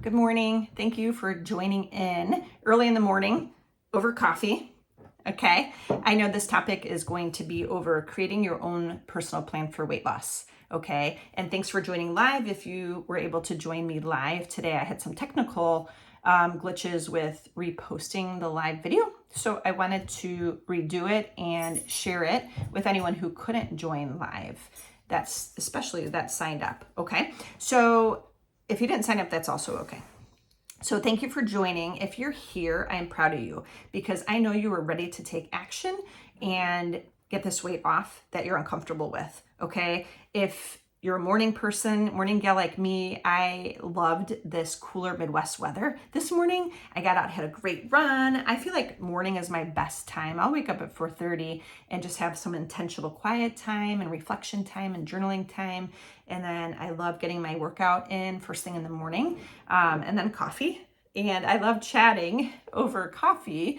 Good morning. Thank you for joining in early in the morning over coffee. Okay. I know this topic is going to be over creating your own personal plan for weight loss. Okay. And thanks for joining live. If you were able to join me live today, I had some technical glitches with reposting the live video. So I wanted to redo it and share it with anyone who couldn't join live. Especially that signed up. Okay. So if you didn't sign up, that's also okay. So thank you for joining. If you're here, I'm proud of you because I know you are ready to take action and get this weight off that you're uncomfortable with, okay? If you're a morning person, morning gal like me, I loved this cooler Midwest weather. This morning, I got out, had a great run. I feel like morning is my best time. I'll wake up at 4:30 and just have some intentional quiet time and reflection time and journaling time. And then I love getting my workout in first thing in the morning, and then coffee. And I love chatting over coffee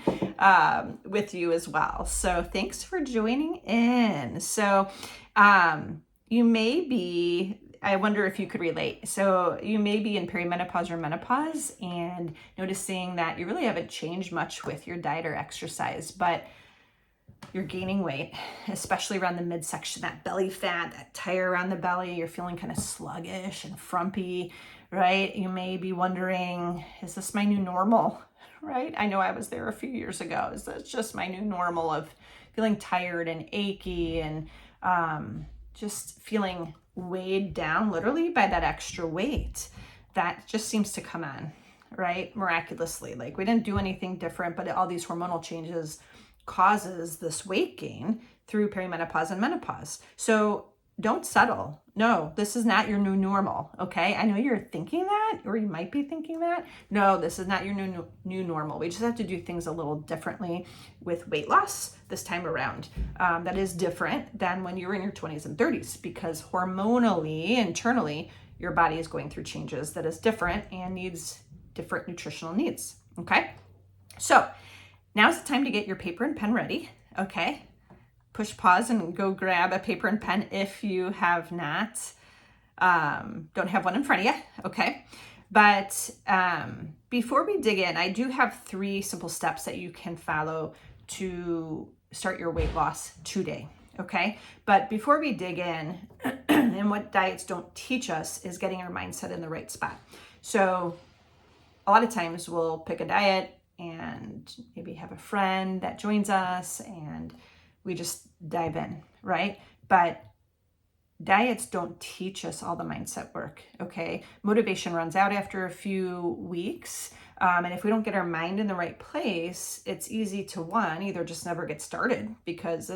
with you as well. So thanks for joining in. So you may be, I wonder if you could relate. So you may be in perimenopause or menopause and noticing that you really haven't changed much with your diet or exercise, but you're gaining weight, especially around the midsection, that belly fat, that tire around the belly. You're feeling kind of sluggish and frumpy, right? You may be wondering, is this my new normal, right? I know I was there a few years ago. Is that just my new normal of feeling tired and achy and just feeling weighed down literally by that extra weight that just seems to come on, right? Miraculously. Like we didn't do anything different, but all these hormonal changes causes this weight gain through perimenopause and menopause. So don't settle. No, this is not your new normal. Okay. I know you're thinking that, or you might be thinking that. No, this is not your new normal. We just have to do things a little differently with weight loss this time around. That is different than when you were in your 20s and 30s because hormonally, internally, your body is going through changes that is different and needs different nutritional needs. Okay. So now's the time to get your paper and pen ready. Okay. Push pause and go grab a paper and pen if you have not, don't have one in front of you, okay? But before we dig in, I do have 3 simple steps that you can follow to start your weight loss today, okay? But before we dig in, and what diets don't teach us is getting our mindset in the right spot. So a lot of times we'll pick a diet and maybe have a friend that joins us and we just dive in, right? But diets don't teach us all the mindset work, okay? Motivation runs out after a few weeks. And if we don't get our mind in the right place, it's easy to either just never get started because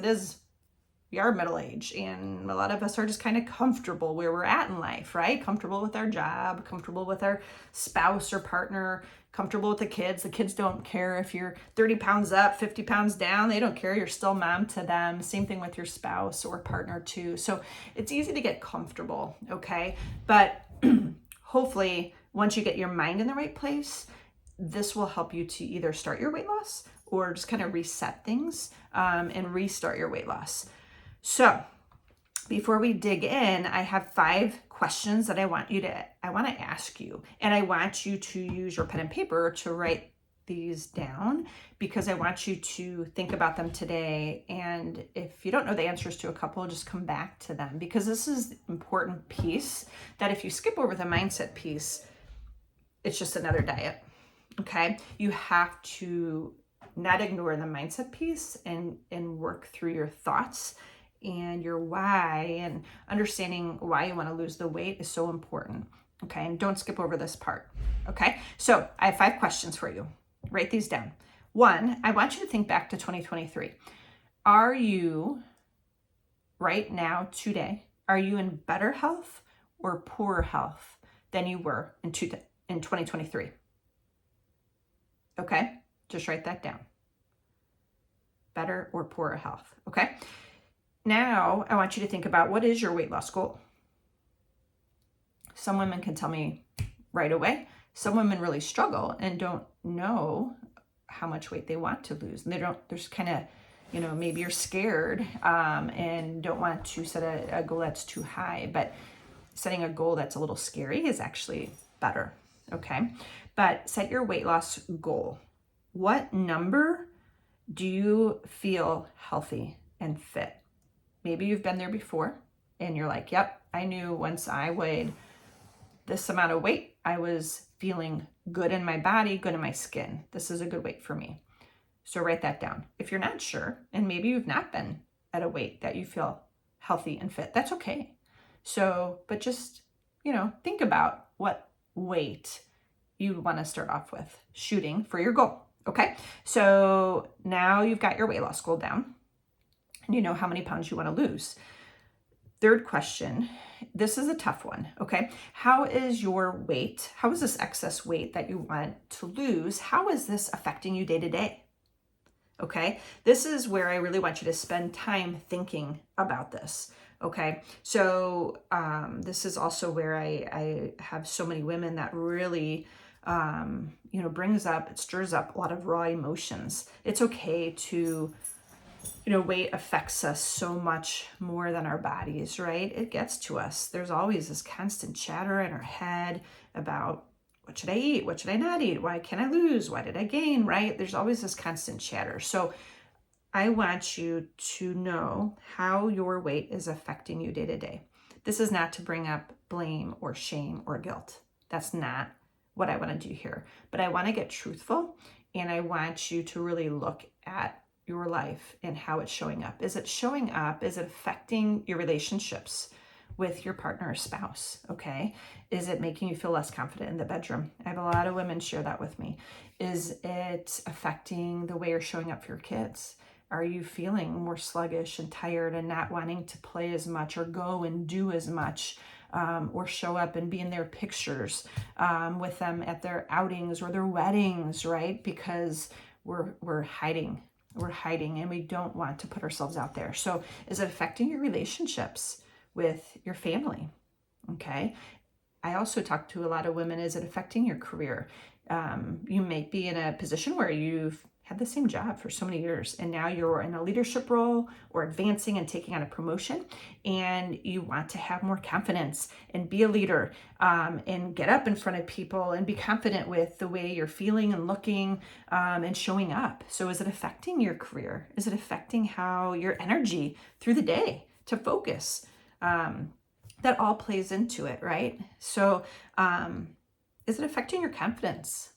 we are middle-aged and a lot of us are just kind of comfortable where we're at in life, right? Comfortable with our job, comfortable with our spouse or partner, comfortable with the kids. The kids don't care if you're 30 pounds up, 50 pounds down. They don't care. You're still mom to them. Same thing with your spouse or partner too. So it's easy to get comfortable, okay? But hopefully once you get your mind in the right place, this will help you to either start your weight loss or just kind of reset things and restart your weight loss. So before we dig in, I have 5 questions that I want to ask you. And I want you to use your pen and paper to write these down because I want you to think about them today. And if you don't know the answers to a couple, just come back to them because this is the important piece that if you skip over the mindset piece, it's just another diet. Okay. You have to not ignore the mindset piece and work through your thoughts and your why, and understanding why you want to lose the weight is so important. Okay. And don't skip over this part. Okay. So I have 5 questions for you. Write these down. 1, I want you to think back to 2023. Are you right now, today, are you in better health or poorer health than you were in 2023? Okay. Just write that down. Better or poorer health. Okay. Now, I want you to think about what is your weight loss goal? Some women can tell me right away. Some women really struggle and don't know how much weight they want to lose. And they're just kind of, maybe you're scared and don't want to set a goal that's too high. But setting a goal that's a little scary is actually better. okay? But set your weight loss goal. What number do you feel healthy and fit? Maybe you've been there before and you're like, yep, I knew once I weighed this amount of weight, I was feeling good in my body, good in my skin. This is a good weight for me. So write that down. If you're not sure, and maybe you've not been at a weight that you feel healthy and fit, that's okay. So, but just, think about what weight you want to start off with shooting for your goal. Okay. So now you've got your weight loss goal down and you know how many pounds you want to lose. Third question. This is a tough one. Okay. How is your weight? How is this excess weight that you want to lose? How is this affecting you day to day? Okay. This is where I really want you to spend time thinking about this. Okay. So, this is also where I have so many women that really, it stirs up a lot of raw emotions. It's okay to, weight affects us so much more than our bodies, right? It gets to us. There's always this constant chatter in our head about what should I eat? What should I not eat? Why can't I lose? Why did I gain, right? There's always this constant chatter. So I want you to know how your weight is affecting you day to day. This is not to bring up blame or shame or guilt. That's not what I want to do here. But I want to get truthful, and I want you to really look at your life and how it's showing up. Is it showing up? Is it affecting your relationships with your partner or spouse? Okay. Is it making you feel less confident in the bedroom? I have a lot of women share that with me. Is it affecting the way you're showing up for your kids? Are you feeling more sluggish and tired and not wanting to play as much or go and do as much, or show up and be in their pictures with them at their outings or their weddings, right? Because we're hiding. We're hiding and we don't want to put ourselves out there. So is it affecting your relationships with your family? Okay. I also talk to a lot of women. Is it affecting your career? You may be in a position where you've had the same job for so many years and now you're in a leadership role or advancing and taking on a promotion, and you want to have more confidence and be a leader, and get up in front of people and be confident with the way you're feeling and looking, and showing up. So is it affecting your career? Is it affecting how your energy through the day to focus? That all plays into it, right? So is it affecting your confidence?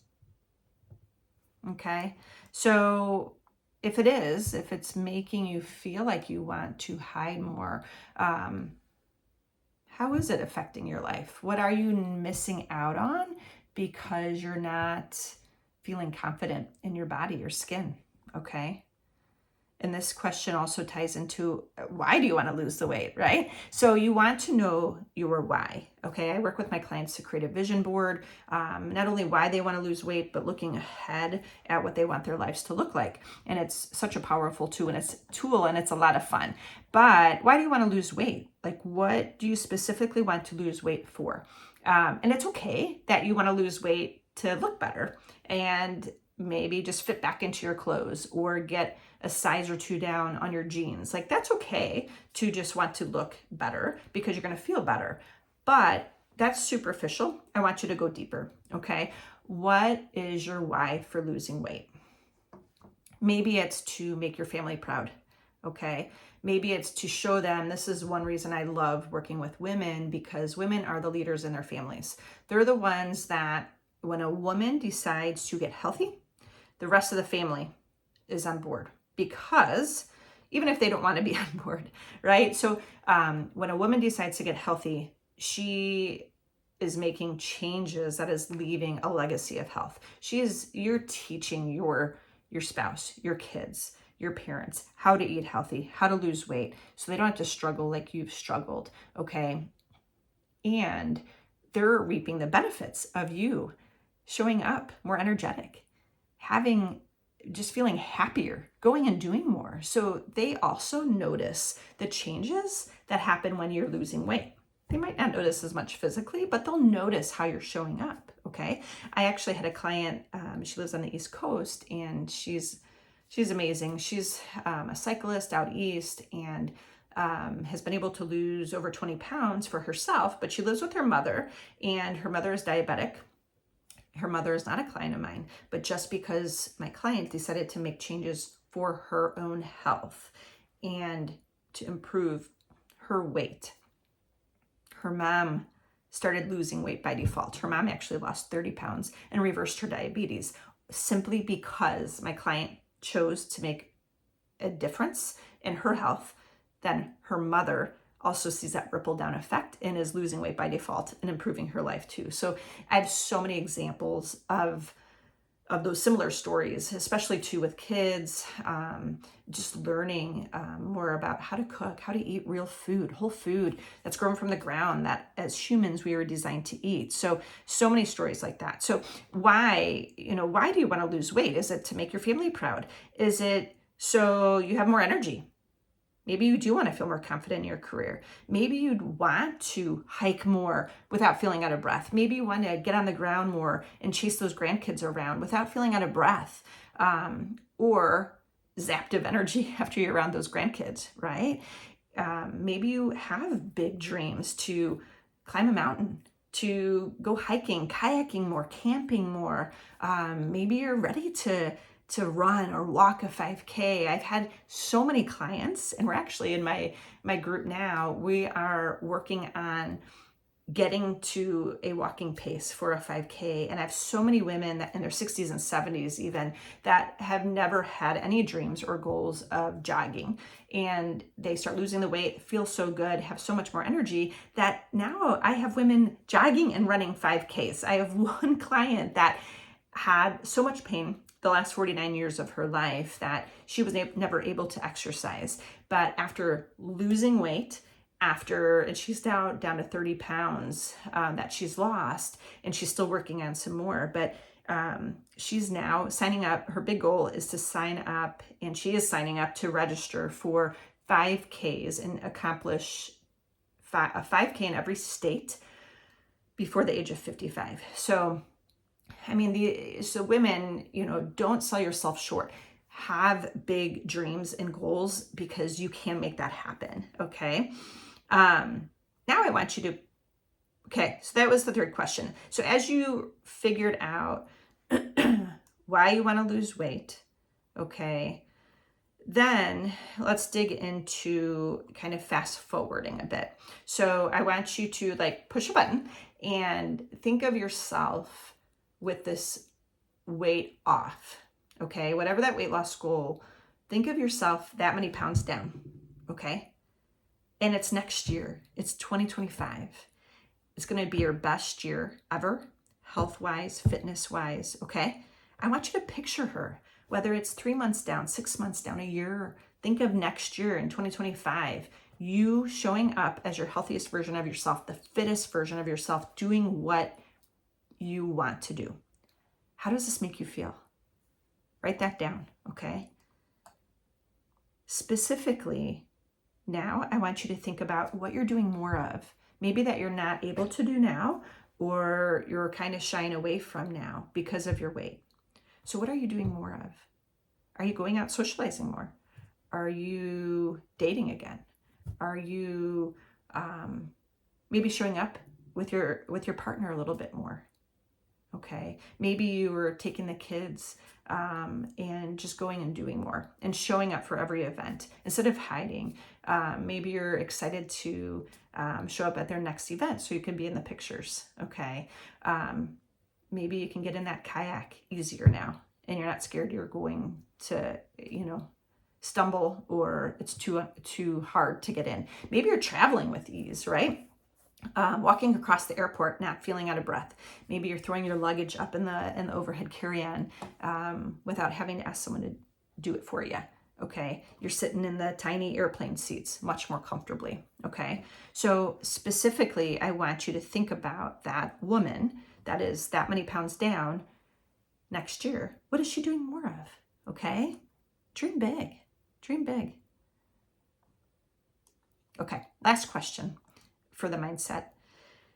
Okay. So if it is, if it's making you feel like you want to hide more, how is it affecting your life? What are you missing out on because you're not feeling confident in your body, your skin? Okay. And this question also ties into why do you want to lose the weight, right? So you want to know your why. Okay. I work with my clients to create a vision board, not only why they want to lose weight, but looking ahead at what they want their lives to look like. And it's such a powerful tool, and it's a lot of fun. But why do you want to lose weight? Like, what do you specifically want to lose weight for? And it's okay that you want to lose weight to look better and maybe just fit back into your clothes or get a size or two down on your jeans. Like, that's okay to just want to look better because you're going to feel better. But that's superficial. I want you to go deeper. Okay. What is your why for losing weight? Maybe it's to make your family proud. Okay. Maybe it's to show them. This is one reason I love working with women, because women are the leaders in their families. They're the ones that when a woman decides to get healthy, the rest of the family is on board, because even if they don't want to be on board, right? So when a woman decides to get healthy, she is making changes that is leaving a legacy of health. You're teaching your spouse, your kids, your parents how to eat healthy, how to lose weight, so they don't have to struggle like you've struggled, okay? And they're reaping the benefits of you showing up more energetic, just feeling happier, going and doing more. So they also notice the changes that happen when you're losing weight. They might not notice as much physically, but they'll notice how you're showing up. Okay. I actually had a client, she lives on the East Coast, and she's amazing. She's a cyclist out East, and has been able to lose over 20 pounds for herself, but she lives with her mother, and her mother is diabetic. Her mother is not a client of mine, but just because my client decided to make changes for her own health and to improve her weight. Her mom started losing weight by default. Her mom actually lost 30 pounds and reversed her diabetes simply because my client chose to make a difference in her health. Then her mother also sees that ripple down effect and is losing weight by default and improving her life too. So I have so many examples of those similar stories, especially too with kids, just learning more about how to cook, how to eat real food, whole food that's grown from the ground that as humans we were designed to eat. So many stories like that. So why do you want to lose weight? Is it to make your family proud? Is it so you have more energy? Maybe you do want to feel more confident in your career. Maybe you'd want to hike more without feeling out of breath. Maybe you want to get on the ground more and chase those grandkids around without feeling out of breath, or zapped of energy after you're around those grandkids, right? Maybe you have big dreams to climb a mountain, to go hiking, kayaking more, camping more. Maybe you're ready to run or walk a 5K. I've had so many clients, and we're actually in my group now, we are working on getting to a walking pace for a 5K. And I have so many women that in their 60s and 70s even that have never had any dreams or goals of jogging. And they start losing the weight, feel so good, have so much more energy that now I have women jogging and running 5Ks. I have one client that had so much pain the last 49 years of her life that she was never able to exercise. But after losing weight, and she's now down to 30 pounds that she's lost, and she's still working on some more, but she's now signing up. Her big goal is to sign up, and she is signing up to register for 5Ks and accomplish a 5K in every state before the age of 55. So I mean, so women, don't sell yourself short. Have big dreams and goals because you can make that happen. Okay. Now I want you to, so that was the third question. So as you figured out why you want to lose weight, okay, then let's dig into kind of fast forwarding a bit. So I want you to push a button and think of yourself with this weight off, okay? Whatever that weight loss goal, think of yourself that many pounds down, okay? And it's next year, it's 2025. It's gonna be your best year ever, health-wise, fitness-wise, okay? I want you to picture her, whether it's 3 months down, 6 months down, a year. Think of next year in 2025, you showing up as your healthiest version of yourself, the fittest version of yourself, doing what you want to do. How does this make you feel? Write that down, okay? Specifically, now I want you to think about what you're doing more of. Maybe that you're not able to do now, or you're kind of shying away from now because of your weight. So what are you doing more of? Are you going out socializing more? Are you dating again? Are you maybe showing up with your partner a little bit more? Okay, maybe you were taking the kids and just going and doing more and showing up for every event instead of hiding. Maybe you're excited to show up at their next event so you can be in the pictures, okay? Maybe you can get in that kayak easier now and you're not scared you're going to, stumble or it's too hard to get in. Maybe you're traveling with ease, right? Walking across the airport, not feeling out of breath. Maybe you're throwing your luggage up in the overhead carry-on without having to ask someone to do it for you. Okay, you're sitting in the tiny airplane seats much more comfortably. Okay, so specifically, I want you to think about that woman that is that many pounds down next year. What is she doing more of? Okay, dream big. Dream big. Okay, last question for the mindset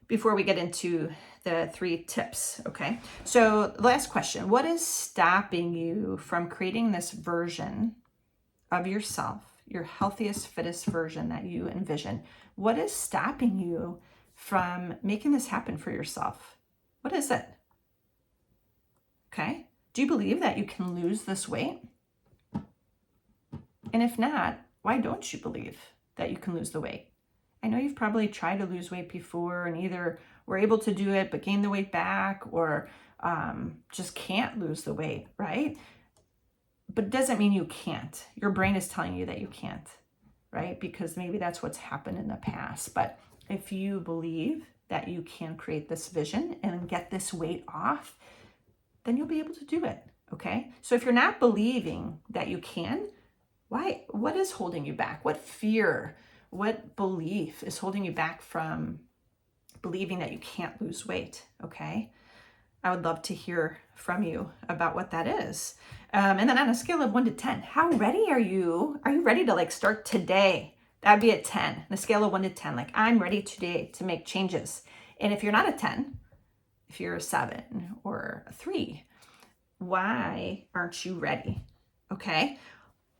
before we get into the 3 tips, okay? So last question, what is stopping you from creating this version of yourself, your healthiest, fittest version that you envision? What is stopping you from making this happen for yourself? What is it? Do you believe that you can lose this weight? And if not, why don't you believe that you can lose the weight? I know you've probably tried to lose weight before and either were able to do it but gained the weight back, or just can't lose the weight, right? But it doesn't mean you can't. Your brain is telling you that you can't, right? Because maybe that's what's happened in the past. But if you believe that you can create this vision and get this weight off, then you'll be able to do it, okay? So if you're not believing that you can, why? What is holding you back? What fear, what belief is holding you back from believing that you can't lose weight, okay? I would love to hear from you about what that is. And then on a scale of 1 to 10, how ready are you? Are you ready to like start today? That'd be a 10. On a scale of 1 to 10, like I'm ready today to make changes. And if you're not a 10, if you're a 7 or a 3, why aren't you ready? Okay.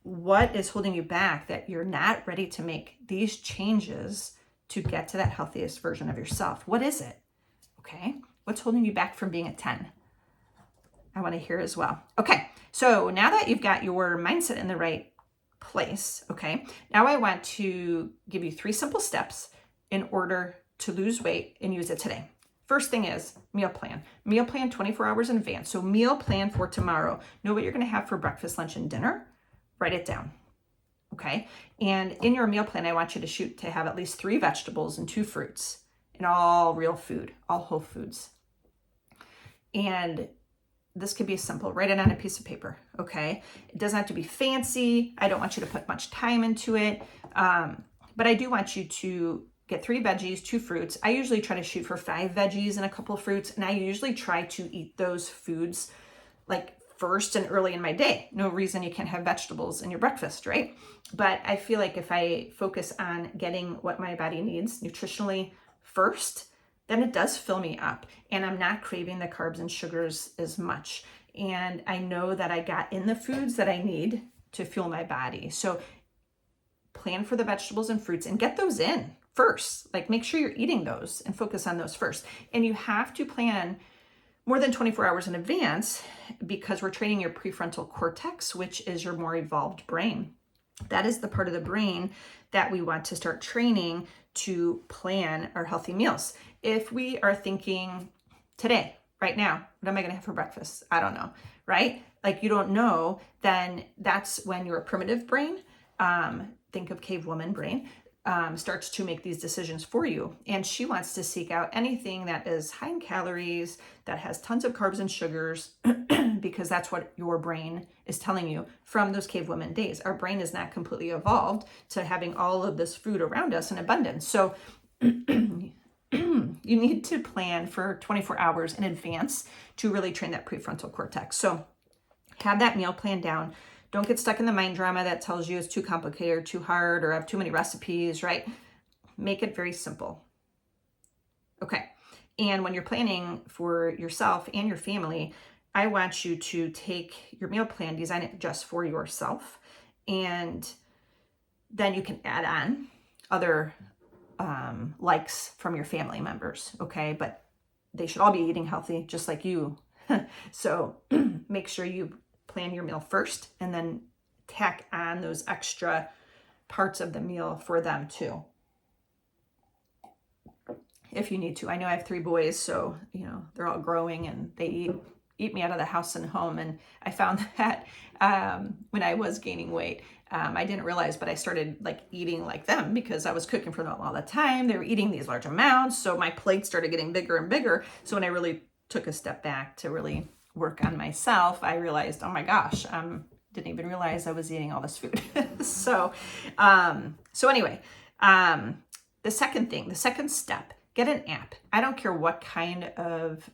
What is holding you back that you're not ready to make these changes to get to that healthiest version of yourself? What is it? Okay. What's holding you back from being a 10? I want to hear as well. Okay. So now that you've got your mindset in the right place, okay, now I want to give you 3 simple steps in order to lose weight and use it today. First thing is meal plan. Meal plan 24 hours in advance. So meal plan for tomorrow. Know what you're going to have for breakfast, lunch, and dinner. Write it down. Okay. And in your meal plan, I want you to shoot to have at least 3 vegetables and 2 fruits, and all real food, all whole foods. And this could be simple. Write it on a piece of paper. Okay. It doesn't have to be fancy. I don't want you to put much time into it. But I do want you to get 3 veggies, 2 fruits. I usually try to shoot for 5 veggies and a couple of fruits. And I usually try to eat those foods like first and early in my day. No reason you can't have vegetables in your breakfast, right? But I feel like if I focus on getting what my body needs nutritionally first, then it does fill me up and I'm not craving the carbs and sugars as much. And I know that I got in the foods that I need to fuel my body. So plan for the vegetables and fruits and get those in first. Like make sure you're eating those and focus on those first. And you have to plan more than 24 hours in advance because we're training your prefrontal cortex, which is your more evolved brain. That is the part of the brain that we want to start training to plan our healthy meals. If we are thinking today, right now, what am I going to have for breakfast? I don't know, right? Like you don't know, then that's when your primitive brain, think of cave woman brain, starts to make these decisions for you. And she wants to seek out anything that is high in calories, that has tons of carbs and sugars, because that's what your brain is telling you from those cave woman days. Our brain is not completely evolved to having all of this food around us in abundance. So you need to plan for 24 hours in advance to really train that prefrontal cortex. So have that meal plan down. Don't get stuck in the mind drama that tells you it's too complicated or too hard or have too many recipes, right? Make it very simple. Okay. And when you're planning for yourself and your family, I want you to take your meal plan, design it just for yourself, and then you can add on other likes from your family members, okay? But they should all be eating healthy, just like you. So make sure you plan your meal first and then tack on those extra parts of the meal for them too, if you need to. I know I have 3 boys, so they're all growing and they eat me out of the house and home. And I found that when I was gaining weight, I didn't realize, but I started like eating like them because I was cooking for them all the time. They were eating these large amounts, so my plate started getting bigger and bigger. So when I really took a step back to really work on myself, I realized, oh my gosh, didn't even realize I was eating all this food. So anyway, the second step, get an app. I don't care what kind of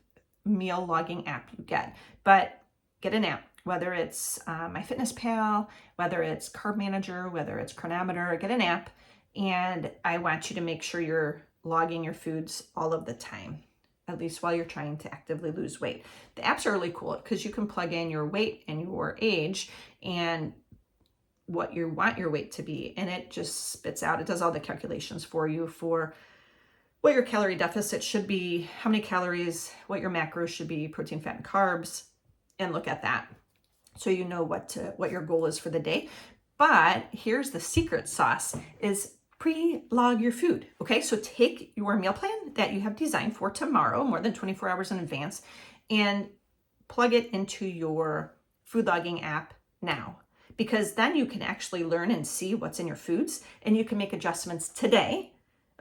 meal logging app you get, but get an app, whether it's MyFitnessPal, whether it's CarbManager, whether it's Cronometer, get an app. And I want you to make sure you're logging your foods all of the time, at least while you're trying to actively lose weight. The apps are really cool because you can plug in your weight and your age and what you want your weight to be. And it just spits out, it does all the calculations for you for what your calorie deficit should be, how many calories, what your macros should be, protein, fat, and carbs. and look at that, so you know what your goal is for the day. But here's the secret sauce is pre-log your food. Okay, so take your meal plan that you have designed for tomorrow, more than 24 hours in advance, and plug it into your food logging app now, because then you can actually learn and see what's in your foods, and you can make adjustments today.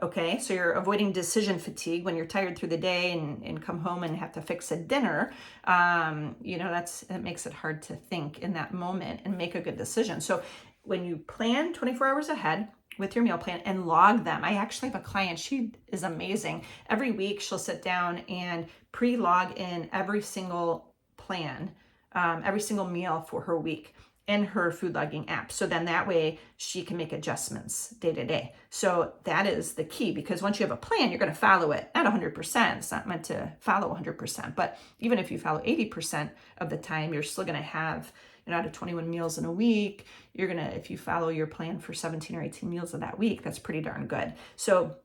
Okay, so you're avoiding decision fatigue when you're tired through the day and come home and have to fix a dinner. It makes it hard to think in that moment and make a good decision. So when you plan 24 hours ahead with your meal plan and log them, I actually have a client, she is amazing. Every week she'll sit down and pre-log in every single plan, every single meal for her week in her food logging app. So then that way she can make adjustments day to day. So that is the key, because once you have a plan, you're going to follow it. Not 100%. It's not meant to follow 100%. But even if you follow 80% of the time, you're still going to have, out of 21 meals in a week, if you follow your plan for 17 or 18 meals of that week, that's pretty darn good. So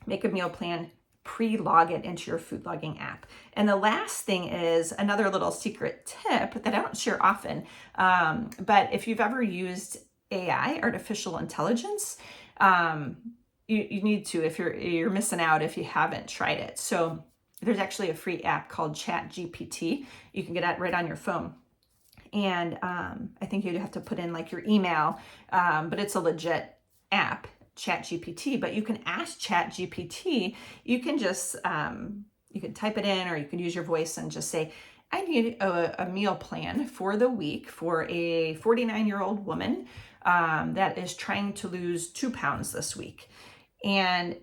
make a meal plan, pre-log it into your food logging app. And the last thing is another little secret tip that I don't share often, but if you've ever used AI, artificial intelligence, you need to, if you're missing out if you haven't tried it. So there's actually a free app called ChatGPT. You can get it right on your phone. And I think you'd have to put in like your email, but it's a legit app, ChatGPT. But you can ask ChatGPT, you can just, you can type it in, or you can use your voice and just say, I need a meal plan for the week for a 49-year-old woman that is trying to lose 2 pounds this week. And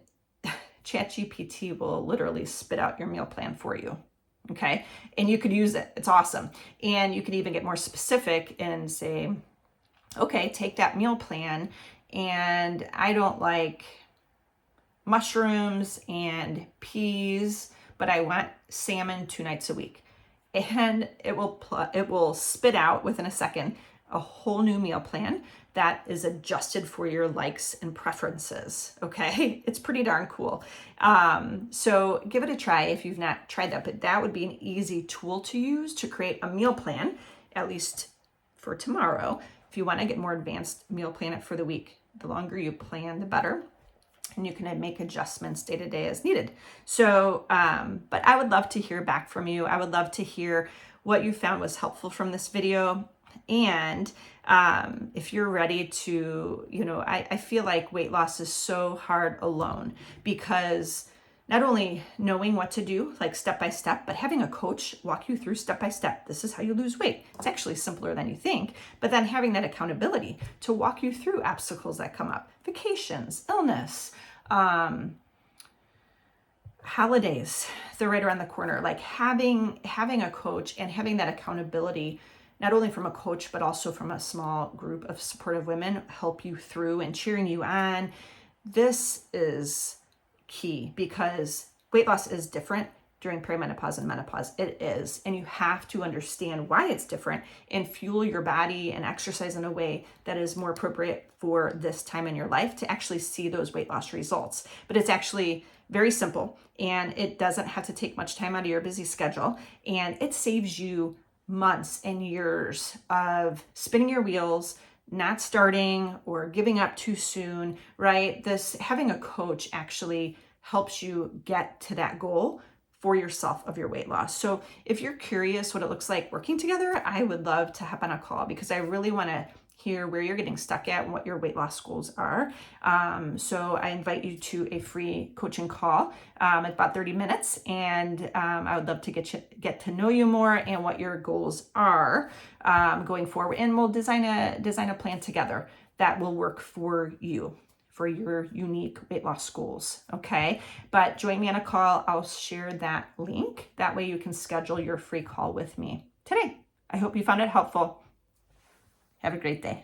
ChatGPT will literally spit out your meal plan for you. Okay. And you could use it. It's awesome. And you can even get more specific and say, okay, take that meal plan, and I don't like mushrooms and peas, but I want salmon 2 nights a week. And it will spit out within a second a whole new meal plan that is adjusted for your likes and preferences. Okay, it's pretty darn cool. So give it a try if you've not tried that, but that would be an easy tool to use to create a meal plan, at least for tomorrow. If you want to get more advanced meal plan it for the week, the longer you plan, the better. And you can make adjustments day to day as needed. So, but I would love to hear back from you. I would love to hear what you found was helpful from this video. And if you're ready to, I feel like weight loss is so hard alone, because not only knowing what to do, like step by step, but having a coach walk you through step by step. This is how you lose weight. It's actually simpler than you think, but then having that accountability to walk you through obstacles that come up, vacations, illness, holidays, they're right around the corner. Like having a coach and having that accountability, not only from a coach, but also from a small group of supportive women help you through and cheering you on. This is key, because weight loss is different during perimenopause and menopause. It is. And you have to understand why it's different and fuel your body and exercise in a way that is more appropriate for this time in your life to actually see those weight loss results. But it's actually very simple, and it doesn't have to take much time out of your busy schedule, and it saves you months and years of spinning your wheels, not starting or giving up too soon, right? Having a coach actually helps you get to that goal for yourself of your weight loss. So if you're curious what it looks like working together, I would love to hop on a call, because I really want to hear where you're getting stuck at and what your weight loss goals are. So I invite you to a free coaching call at about 30 minutes. And I would love to get to know you more and what your goals are going forward. And we'll design a plan together that will work for you, for your unique weight loss goals. Okay. But join me on a call. I'll share that link. That way you can schedule your free call with me today. I hope you found it helpful. Have a great day.